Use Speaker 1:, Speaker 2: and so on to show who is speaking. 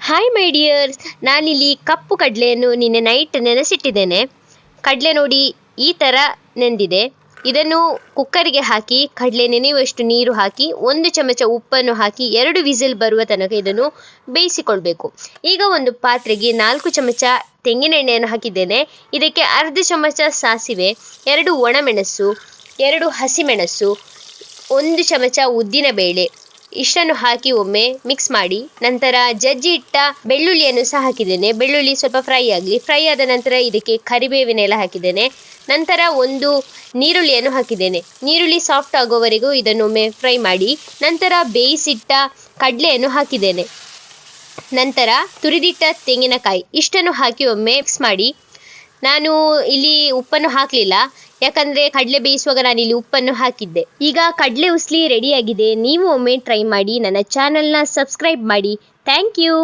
Speaker 1: Hi my dears, ನಾನಿಲ್ಲಿ ಕಪ್ಪು ಕಡಲೆಯನ್ನು ನಿನ್ನೆ night ನೆನೆಸಿಟ್ಟಿದ್ದೇನೆ. ಕಡಲೆ ನೋಡಿ ಈ ಥರ ನೆಂದಿದೆ. ಇದನ್ನು ಕುಕ್ಕರಿಗೆ ಹಾಕಿ ಕಡಲೆ ನೆನೆಯುವಷ್ಟು ನೀರು ಹಾಕಿ 1 ಚಮಚ ಉಪ್ಪನ್ನು ಹಾಕಿ 2 ವಿಸಿಲ್ ಬರುವ ತನಕ ಇದನ್ನು ಬೇಯಿಸಿಕೊಳ್ಬೇಕು. ಈಗ ಒಂದು ಪಾತ್ರೆಗೆ 4 ಚಮಚ ತೆಂಗಿನ ಎಣ್ಣೆಯನ್ನು ಹಾಕಿದ್ದೇನೆ. ಇದಕ್ಕೆ ಅರ್ಧ ಚಮಚ ಸಾಸಿವೆ, 2 ಒಣಮೆಣಸು, 2 ಹಸಿಮೆಣಸು, 1 ಚಮಚ ಉದ್ದಿನಬೇಳೆ ಇಷ್ಟನ್ನು ಹಾಕಿ ಒಮ್ಮೆ ಮಿಕ್ಸ್ ಮಾಡಿ, ನಂತರ ಜಜ್ಜಿ ಇಟ್ಟ ಬೆಳ್ಳುಳ್ಳಿಯನ್ನು ಸಹ ಹಾಕಿದ್ದೇನೆ. ಬೆಳ್ಳುಳ್ಳಿ ಸ್ವಲ್ಪ ಫ್ರೈ ಆದ ನಂತರ ಇದಕ್ಕೆ ಕರಿಬೇವಿನ ಎಲೆ ಹಾಕಿದ್ದೇನೆ. ನಂತರ ಒಂದು ನೀರುಳ್ಳಿಯನ್ನು ಹಾಕಿದ್ದೇನೆ. ನೀರುಳ್ಳಿ ಸಾಫ್ಟ್ ಆಗೋವರೆಗೂ ಇದನ್ನೊಮ್ಮೆ ಫ್ರೈ ಮಾಡಿ, ನಂತರ ಬೇಯಿಸಿಟ್ಟ ಕಡಲೆಯನ್ನು ಹಾಕಿದ್ದೇನೆ. ನಂತರ ತುರಿದಿಟ್ಟ ತೆಂಗಿನಕಾಯಿ ಇಷ್ಟನ್ನು ಹಾಕಿ ಒಮ್ಮೆ ಮಿಕ್ಸ್ ಮಾಡಿ. ನಾನು ಇಲ್ಲಿ ಉಪ್ಪನ್ನು ಹಾಕಲಿಲ್ಲ, ಯಾಕಂದರೆ ಕಡಲೆ ಬೇಯಿಸುವಾಗ ನಾನು ಇಲ್ಲಿ ಉಪ್ಪನ್ನು ಹಾಕಿದ್ದೆ. ಈಗ ಕಡಲೆ ಉಸ್ಲಿ ರೆಡಿಯಾಗಿದೆ. ನೀವು ಒಮ್ಮೆ ಟ್ರೈ ಮಾಡಿ. ನನ್ನ ಚಾನಲ್ನ ಸಬ್ಸ್ಕ್ರೈಬ್ ಮಾಡಿ. Thank you.